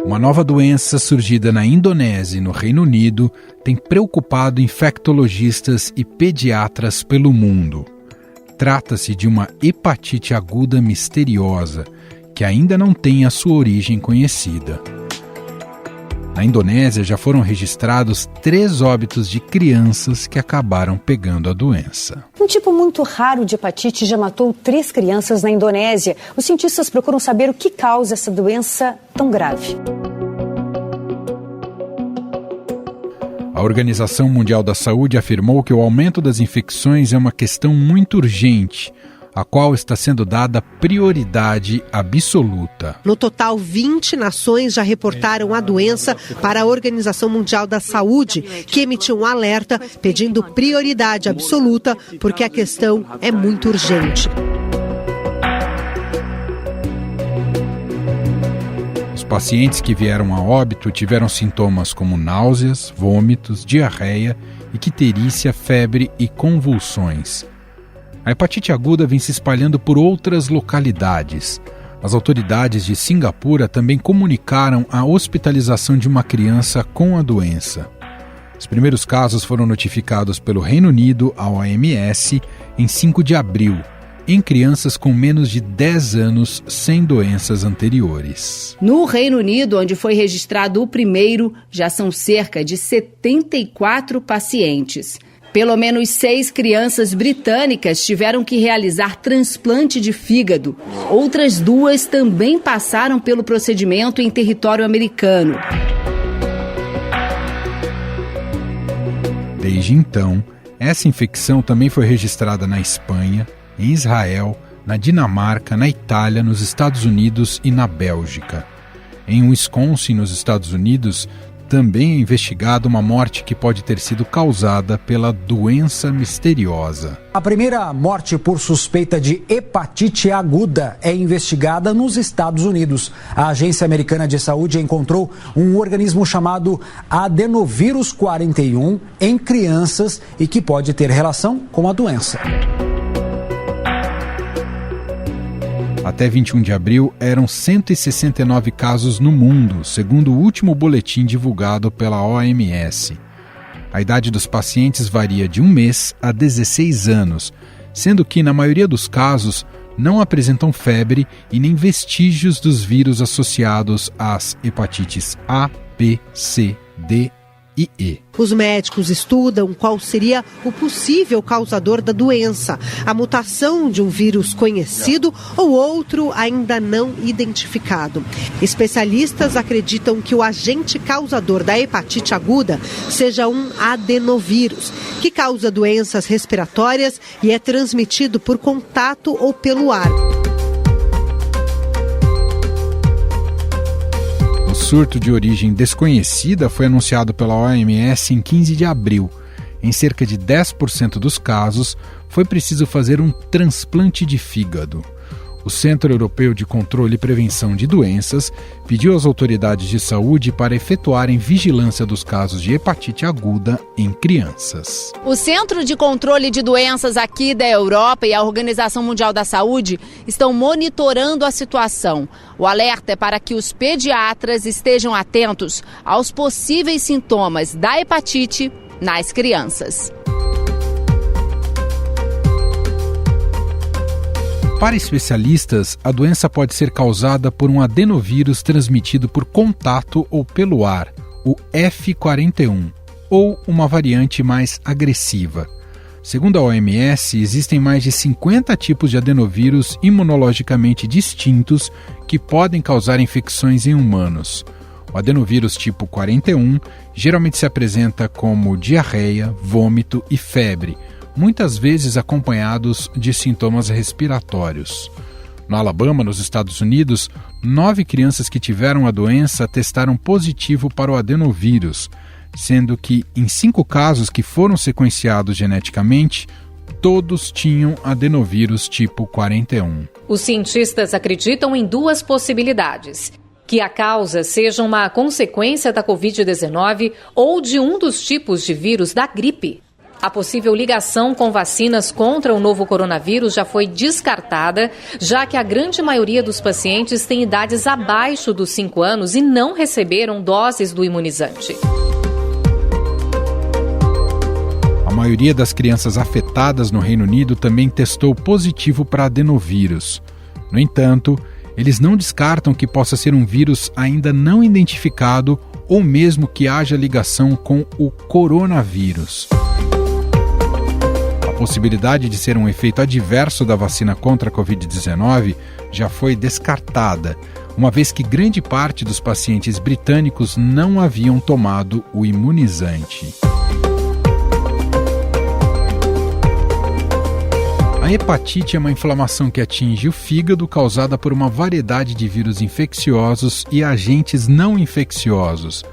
Uma nova doença surgida na Indonésia e no Reino Unido tem preocupado infectologistas e pediatras pelo mundo. Trata-se de uma hepatite aguda misteriosa, que ainda não tem a sua origem conhecida. Na Indonésia já foram registrados 3 óbitos de crianças que acabaram pegando a doença. Um tipo muito raro de hepatite já matou 3 crianças na Indonésia. Os cientistas procuram saber o que causa essa doença tão grave. A Organização Mundial da Saúde afirmou que o aumento das infecções é uma questão muito urgente, a qual está sendo dada prioridade absoluta. No total, 20 nações já reportaram a doença para a Organização Mundial da Saúde, que emitiu um alerta pedindo prioridade absoluta, porque a questão é muito urgente. Os pacientes que vieram a óbito tiveram sintomas como náuseas, vômitos, diarreia, icterícia, febre e convulsões. A hepatite aguda vem se espalhando por outras localidades. As autoridades de Singapura também comunicaram a hospitalização de uma criança com a doença. Os primeiros casos foram notificados pelo Reino Unido à OMS em 5 de abril, em crianças com menos de 10 anos sem doenças anteriores. No Reino Unido, onde foi registrado o primeiro, já são cerca de 74 pacientes. Pelo menos 6 crianças britânicas tiveram que realizar transplante de fígado. Outras 2 também passaram pelo procedimento em território americano. Desde então, essa infecção também foi registrada na Espanha, em Israel, na Dinamarca, na Itália, nos Estados Unidos e na Bélgica. Em Wisconsin, nos Estados Unidos, também é investigada uma morte que pode ter sido causada pela doença misteriosa. A primeira morte por suspeita de hepatite aguda é investigada nos Estados Unidos. A Agência Americana de Saúde encontrou um organismo chamado adenovírus 41 em crianças e que pode ter relação com a doença. Até 21 de abril, eram 169 casos no mundo, segundo o último boletim divulgado pela OMS. A idade dos pacientes varia de 1 mês a 16 anos, sendo que, na maioria dos casos, não apresentam febre e nem vestígios dos vírus associados às hepatites A, B, C, D e E. Os médicos estudam qual seria o possível causador da doença, a mutação de um vírus conhecido ou outro ainda não identificado. Especialistas acreditam que o agente causador da hepatite aguda seja um adenovírus, que causa doenças respiratórias e é transmitido por contato ou pelo ar. O surto de origem desconhecida foi anunciado pela OMS em 15 de abril. Em cerca de 10% dos casos, foi preciso fazer um transplante de fígado. O Centro Europeu de Controle e Prevenção de Doenças pediu às autoridades de saúde para efetuarem vigilância dos casos de hepatite aguda em crianças. O Centro de Controle de Doenças aqui da Europa e a Organização Mundial da Saúde estão monitorando a situação. O alerta é para que os pediatras estejam atentos aos possíveis sintomas da hepatite nas crianças. Para especialistas, a doença pode ser causada por um adenovírus transmitido por contato ou pelo ar, o F41, ou uma variante mais agressiva. Segundo a OMS, existem mais de 50 tipos de adenovírus imunologicamente distintos que podem causar infecções em humanos. O adenovírus tipo 41 geralmente se apresenta como diarreia, vômito e febre, muitas vezes acompanhados de sintomas respiratórios. No Alabama, nos Estados Unidos, 9 crianças que tiveram a doença testaram positivo para o adenovírus, sendo que, em 5 casos que foram sequenciados geneticamente, todos tinham adenovírus tipo 41. Os cientistas acreditam em 2 possibilidades: que a causa seja uma consequência da Covid-19 ou de um dos tipos de vírus da gripe. A possível ligação com vacinas contra o novo coronavírus já foi descartada, já que a grande maioria dos pacientes tem idades abaixo dos 5 anos e não receberam doses do imunizante. A maioria das crianças afetadas no Reino Unido também testou positivo para adenovírus. No entanto, eles não descartam que possa ser um vírus ainda não identificado ou mesmo que haja ligação com o coronavírus. A possibilidade de ser um efeito adverso da vacina contra a Covid-19 já foi descartada, uma vez que grande parte dos pacientes britânicos não haviam tomado o imunizante. A hepatite é uma inflamação que atinge o fígado causada por uma variedade de vírus infecciosos e agentes não infecciosos.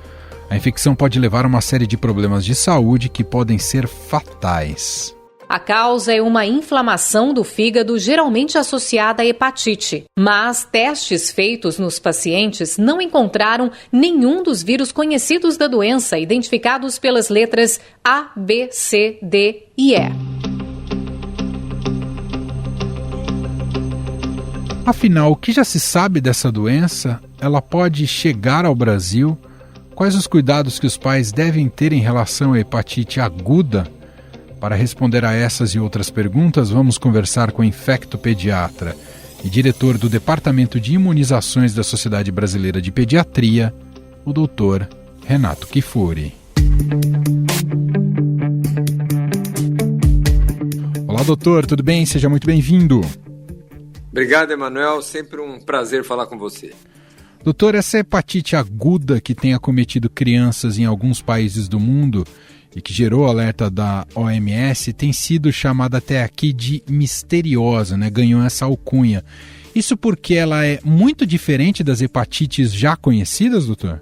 A infecção pode levar a uma série de problemas de saúde que podem ser fatais. A causa é uma inflamação do fígado geralmente associada à hepatite, mas testes feitos nos pacientes não encontraram nenhum dos vírus conhecidos da doença, identificados pelas letras A, B, C, D e E. Afinal, o que já se sabe dessa doença? Ela pode chegar ao Brasil? Quais os cuidados que os pais devem ter em relação à hepatite aguda? Para responder a essas e outras perguntas, vamos conversar com o infectopediatra e diretor do Departamento de Imunizações da Sociedade Brasileira de Pediatria, o Dr. Renato Kifuri. Olá, doutor, tudo bem? Seja muito bem-vindo. Obrigado, Emanuel. Sempre um prazer falar com você. Doutor, essa hepatite aguda que tem acometido crianças em alguns países do mundo e que gerou alerta da OMS tem sido chamada até aqui de misteriosa, né? Ganhou essa alcunha. Isso porque ela é muito diferente das hepatites já conhecidas, doutor?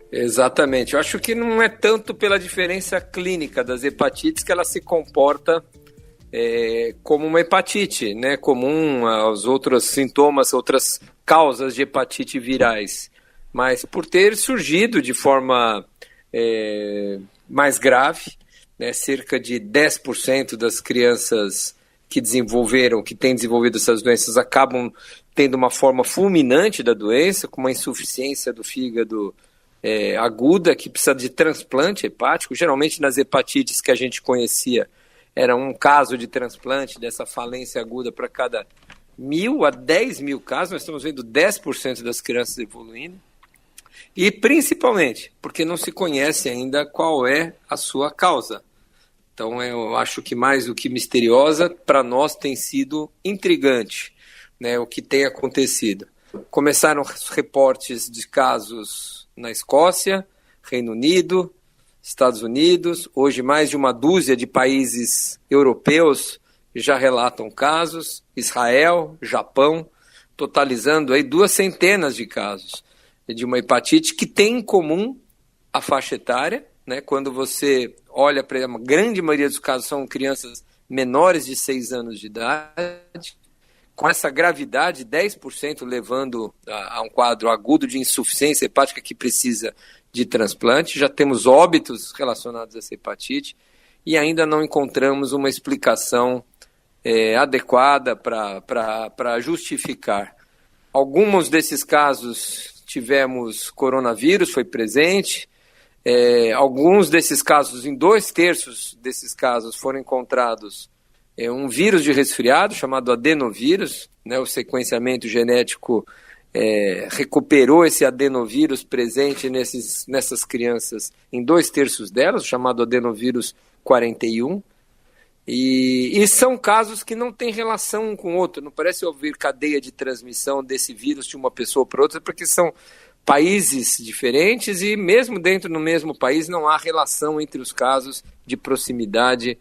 Exatamente. Eu acho que não é tanto pela diferença clínica das hepatites que ela se comporta como uma hepatite, né? Comum aos outros sintomas, outras causas de hepatite virais. Mas por ter surgido de forma mais grave, né? Cerca de 10% das crianças que têm desenvolvido essas doenças acabam tendo uma forma fulminante da doença, com uma insuficiência do fígado aguda, que precisa de transplante hepático. Geralmente nas hepatites que a gente conhecia, era um caso de transplante dessa falência aguda para cada 1.000 a 10.000 casos. Nós estamos vendo 10% das crianças evoluindo. E principalmente porque não se conhece ainda qual é a sua causa. Então eu acho que mais do que misteriosa, para nós tem sido intrigante, né, o que tem acontecido. Começaram os reportes de casos na Escócia, Reino Unido, Estados Unidos. Hoje mais de uma dúzia de países europeus já relatam casos, Israel, Japão, totalizando aí 200 de casos de uma hepatite que tem em comum a faixa etária, né? Quando você olha para a grande maioria dos casos são crianças menores de 6 anos de idade, com essa gravidade, 10% levando a um quadro agudo de insuficiência hepática que precisa de transplante. Já temos óbitos relacionados a essa hepatite e ainda não encontramos uma explicação adequada para justificar. Alguns desses casos tivemos coronavírus, foi presente. Alguns desses casos, em 2/3 desses casos, foram encontrados um vírus de resfriado chamado adenovírus, né? O sequenciamento genético recuperou esse adenovírus presente nessas crianças em 2/3 delas, chamado adenovírus 41. E são casos que não têm relação um com o outro, não parece haver cadeia de transmissão desse vírus de uma pessoa para outra, porque são países diferentes e mesmo dentro do mesmo país não há relação entre os casos de proximidade,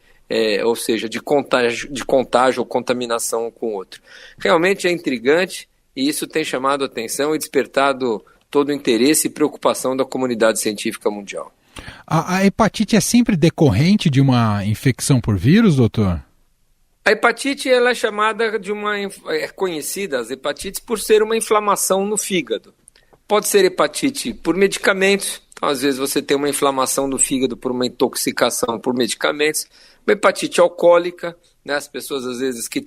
ou seja, de contágio ou contaminação um com o outro. Realmente é intrigante e isso tem chamado a atenção e despertado todo o interesse e preocupação da comunidade científica mundial. A hepatite é sempre decorrente de uma infecção por vírus, doutor? A hepatite ela é chamada é conhecida, as hepatites, por ser uma inflamação no fígado. Pode ser hepatite por medicamentos, Então, às vezes, você tem uma inflamação do fígado por uma intoxicação por medicamentos, uma hepatite alcoólica, né? As pessoas, às vezes, que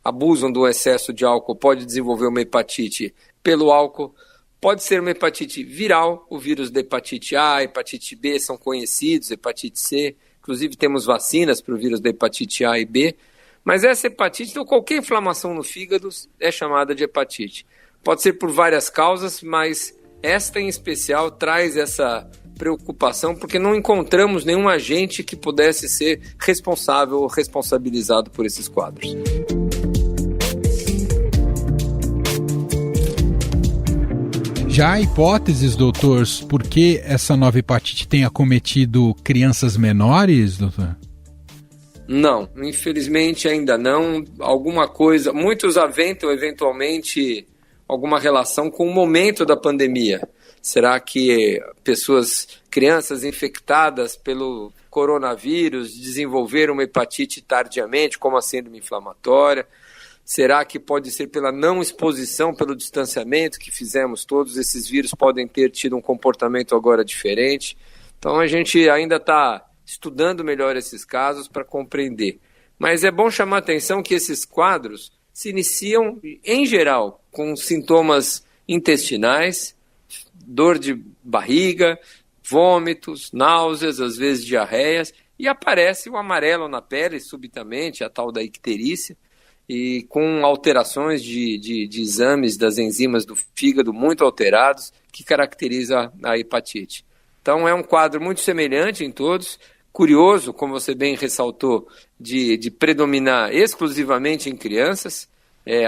abusam do excesso de álcool, pode desenvolver uma hepatite pelo álcool. Pode ser uma hepatite viral, o vírus da hepatite A, hepatite B são conhecidos, hepatite C. Inclusive, temos vacinas para o vírus da hepatite A e B. Mas essa hepatite, então, qualquer inflamação no fígado é chamada de hepatite. Pode ser por várias causas, mas esta em especial traz essa preocupação porque não encontramos nenhum agente que pudesse ser responsável ou responsabilizado por esses quadros. Já há hipóteses, doutor, por que essa nova hepatite tem acometido crianças menores, doutor? Não, infelizmente ainda não. Alguma coisa, muitos aventam eventualmente alguma relação com o momento da pandemia. Será que crianças infectadas pelo coronavírus desenvolveram uma hepatite tardiamente, como a síndrome inflamatória? Será que pode ser pela não exposição, pelo distanciamento que fizemos todos? Esses vírus podem ter tido um comportamento agora diferente. Então a gente ainda está estudando melhor esses casos para compreender. Mas é bom chamar a atenção que esses quadros se iniciam, em geral, com sintomas intestinais, dor de barriga, vômitos, náuseas, às vezes diarreias, e aparece o amarelo na pele subitamente, a tal da icterícia, e com alterações de exames das enzimas do fígado muito alterados, que caracteriza a hepatite. Então é um quadro muito semelhante em todos, curioso, como você bem ressaltou, de predominar exclusivamente em crianças,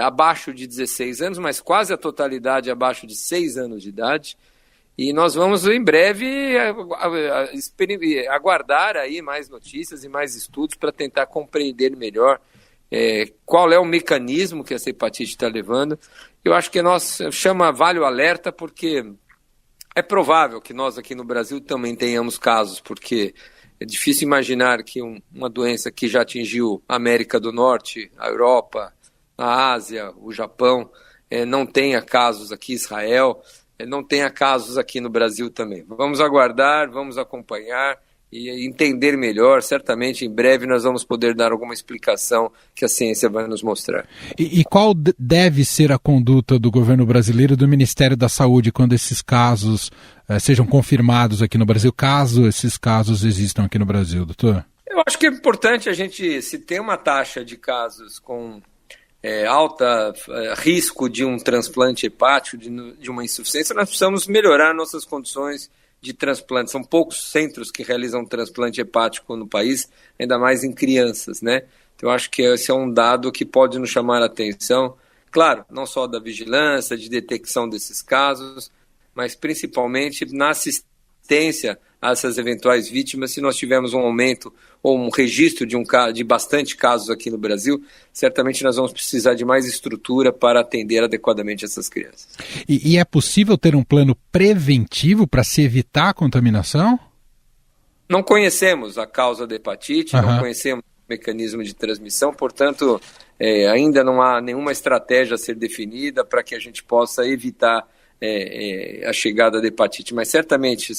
abaixo de 16 anos, mas quase a totalidade abaixo de 6 anos de idade. E nós vamos, em breve, aguardar aí mais notícias e mais estudos para tentar compreender melhor qual é o mecanismo que essa hepatite está levando. Eu acho que vale o alerta, porque é provável que nós aqui no Brasil também tenhamos casos, porque é difícil imaginar que uma doença que já atingiu a América do Norte, a Europa, a Ásia, o Japão, não tenha casos aqui, Israel, não tenha casos aqui no Brasil também. Vamos aguardar, vamos acompanhar e entender melhor. Certamente, em breve, nós vamos poder dar alguma explicação que a ciência vai nos mostrar. E qual deve ser a conduta do governo brasileiro e do Ministério da Saúde quando esses casos sejam confirmados aqui no Brasil, caso esses casos existam aqui no Brasil, doutor? Eu acho que é importante a gente, se tem uma taxa de casos com alta risco de um transplante hepático, de uma insuficiência, nós precisamos melhorar nossas condições de transplante. São poucos centros que realizam transplante hepático no país, ainda mais em crianças, né? Então, eu acho que esse é um dado que pode nos chamar a atenção, claro, não só da vigilância, de detecção desses casos, mas principalmente na assistência a essas eventuais vítimas. Se nós tivermos um aumento ou um registro de bastante casos aqui no Brasil, certamente nós vamos precisar de mais estrutura para atender adequadamente essas crianças. E é possível ter um plano preventivo para se evitar a contaminação? Não conhecemos a causa da hepatite, não conhecemos o mecanismo de transmissão, portanto, ainda não há nenhuma estratégia a ser definida para que a gente possa evitar a chegada da hepatite. Mas certamente,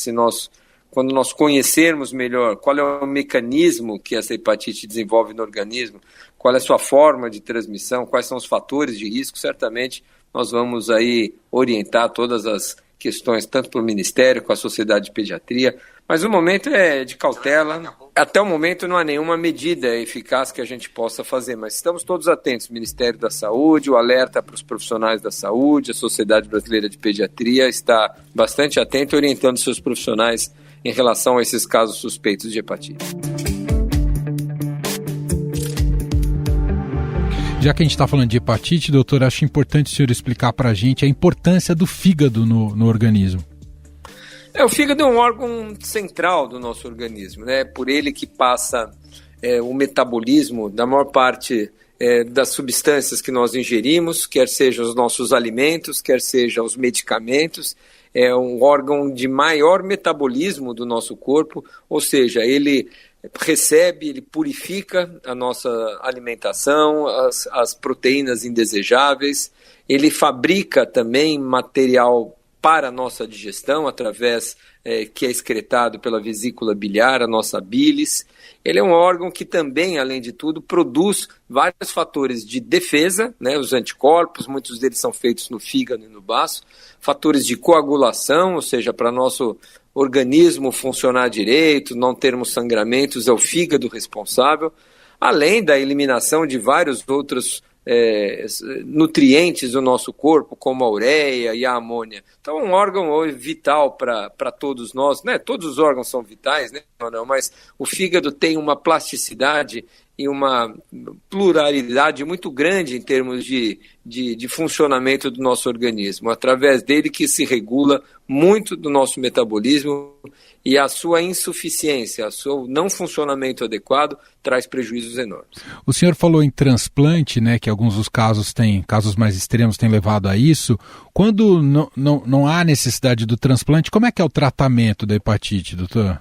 quando nós conhecermos melhor qual é o mecanismo que essa hepatite desenvolve no organismo, qual é a sua forma de transmissão, quais são os fatores de risco, certamente nós vamos aí orientar todas as questões, tanto para o Ministério, com a Sociedade de Pediatria, mas o momento é de cautela. Até o momento não há nenhuma medida eficaz que a gente possa fazer, mas estamos todos atentos, o Ministério da Saúde, o alerta para os profissionais da saúde, a Sociedade Brasileira de Pediatria está bastante atenta, orientando seus profissionais em relação a esses casos suspeitos de hepatite. Já que a gente está falando de hepatite, doutor, acho importante o senhor explicar para a gente a importância do fígado no organismo. O fígado é um órgão central do nosso organismo, né? Por ele que passa o metabolismo da maior parte das substâncias que nós ingerimos, quer sejam os nossos alimentos, quer sejam os medicamentos. É um órgão de maior metabolismo do nosso corpo, ou seja, ele recebe, ele purifica a nossa alimentação, as proteínas indesejáveis, ele fabrica também material para a nossa digestão, através que é excretado pela vesícula biliar, a nossa bilis. Ele é um órgão que também, além de tudo, produz vários fatores de defesa, né, os anticorpos, muitos deles são feitos no fígado e no baço, fatores de coagulação, ou seja, para nosso organismo funcionar direito, não termos sangramentos, é o fígado responsável, além da eliminação de vários outros nutrientes do nosso corpo, como a ureia e a amônia. Então, um órgão vital para todos nós, né? Todos os órgãos são vitais, né? Não, mas o fígado tem uma plasticidade e uma pluralidade muito grande em termos de funcionamento do nosso organismo, através dele que se regula muito do nosso metabolismo, e a sua insuficiência, o seu não funcionamento adequado traz prejuízos enormes. O senhor falou em transplante, né, que alguns dos casos mais extremos têm levado a isso. Quando não há necessidade do transplante, como é que é o tratamento da hepatite, doutor?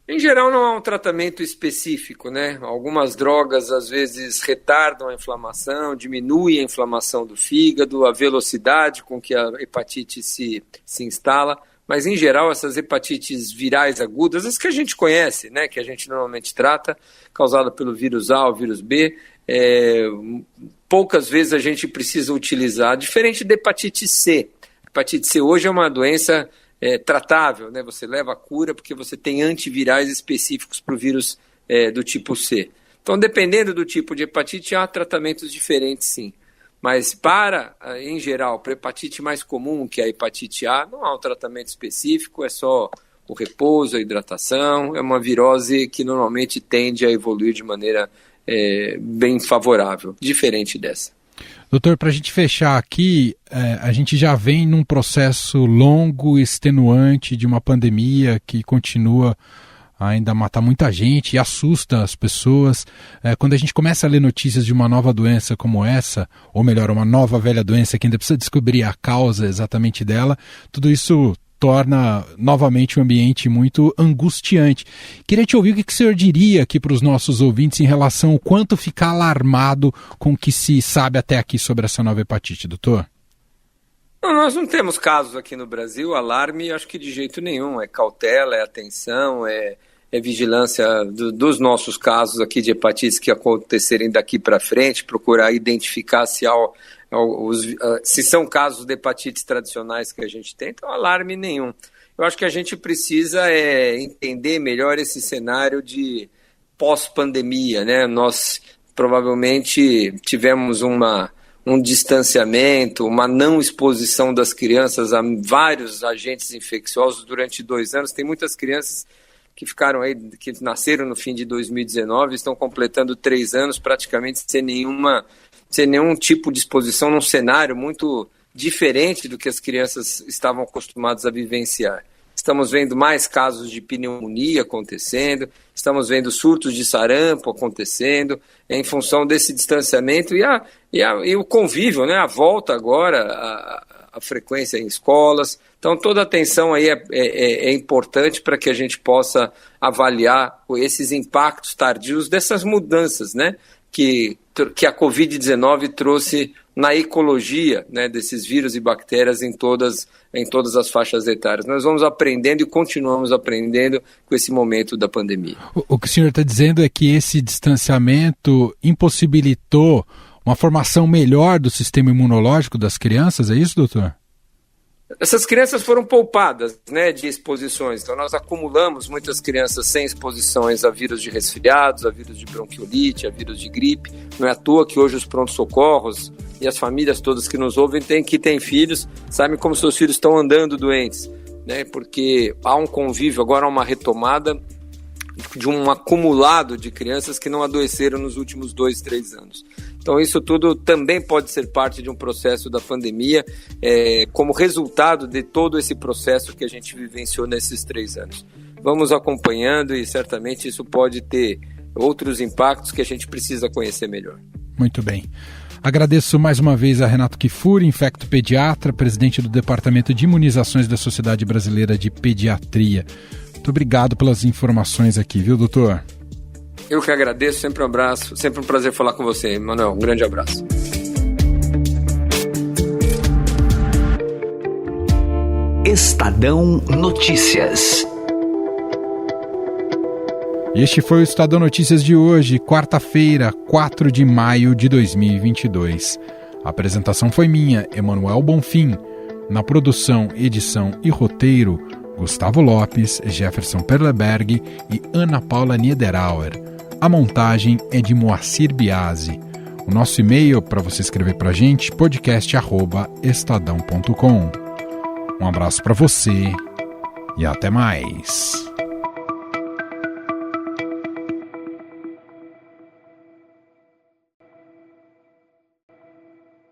Em geral, não há um tratamento específico, né? Algumas drogas, às vezes, retardam a inflamação, diminuem a inflamação do fígado, a velocidade com que a hepatite se instala. Mas, em geral, essas hepatites virais agudas, as que a gente conhece, né, que a gente normalmente trata, causada pelo vírus A ou vírus B, poucas vezes a gente precisa utilizar, diferente da hepatite C. A hepatite C hoje é uma doença tratável, né? Você leva a cura porque você tem antivirais específicos para o vírus do tipo C. Então, dependendo do tipo de hepatite, há tratamentos diferentes, sim. Mas em geral, para a hepatite mais comum, que é a hepatite A, não há um tratamento específico, é só o repouso, a hidratação, é uma virose que normalmente tende a evoluir de maneira bem favorável, diferente dessa. Doutor, para a gente fechar aqui, a gente já vem num processo longo, extenuante de uma pandemia que continua ainda matar muita gente e assusta as pessoas. Quando a gente começa a ler notícias de uma nova doença como essa, ou melhor, uma nova velha doença que ainda precisa descobrir a causa exatamente dela, tudo isso torna novamente o ambiente muito angustiante. Queria te ouvir o que o senhor diria aqui para os nossos ouvintes em relação ao quanto ficar alarmado com o que se sabe até aqui sobre essa nova hepatite, doutor? Não, nós não temos casos aqui no Brasil, alarme acho que de jeito nenhum, é cautela, é atenção, é vigilância dos nossos casos aqui de hepatites que acontecerem daqui para frente, procurar identificar se são casos de hepatites tradicionais que a gente tem, então alarme nenhum. Eu acho que a gente precisa entender melhor esse cenário de pós-pandemia, né? Nós provavelmente tivemos um distanciamento, uma não exposição das crianças a vários agentes infecciosos durante 2 anos. Tem muitas crianças que ficaram aí, que nasceram no fim de 2019, estão completando 3 anos praticamente sem nenhum tipo de exposição, num cenário muito diferente do que as crianças estavam acostumadas a vivenciar. Estamos vendo mais casos de pneumonia acontecendo, estamos vendo surtos de sarampo acontecendo, em função desse distanciamento e o convívio, né? A volta agora, a frequência em escolas. Então, toda a atenção aí é importante para que a gente possa avaliar esses impactos tardios dessas mudanças, né? Que a Covid-19 trouxe na ecologia, né, desses vírus e bactérias em todas as faixas etárias. Nós vamos aprendendo e continuamos aprendendo com esse momento da pandemia. O que o senhor está dizendo é que esse distanciamento impossibilitou uma formação melhor do sistema imunológico das crianças, é isso, doutor? Essas crianças foram poupadas, né, de exposições, então nós acumulamos muitas crianças sem exposições a vírus de resfriados, a vírus de bronquiolite, a vírus de gripe. Não é à toa que hoje os pronto-socorros e as famílias todas que nos ouvem que têm filhos, sabem como seus filhos estão andando doentes, né, porque há um convívio, agora há uma retomada de um acumulado de crianças que não adoeceram nos últimos 2, 3 anos. Então isso tudo também pode ser parte de um processo da pandemia, como resultado de todo esse processo que a gente vivenciou nesses 3 anos. Vamos acompanhando e certamente isso pode ter outros impactos que a gente precisa conhecer melhor. Muito bem. Agradeço mais uma vez a Renato Kifuri, infectopediatra, presidente do Departamento de Imunizações da Sociedade Brasileira de Pediatria. Muito obrigado pelas informações aqui, viu, doutor? Eu que agradeço, sempre um abraço, sempre um prazer falar com você, Manuel. Um grande abraço. Estadão Notícias. Este foi o Estadão Notícias de hoje, quarta-feira, 4 de maio de 2022. A apresentação foi minha, Emanuel Bonfim. Na produção, edição e roteiro, Gustavo Lopes, Jefferson Perleberg e Ana Paula Niederauer. A montagem é de Moacir Biasi. O nosso e-mail para você escrever para a gente, podcast@estadão.com. Um abraço para você e até mais.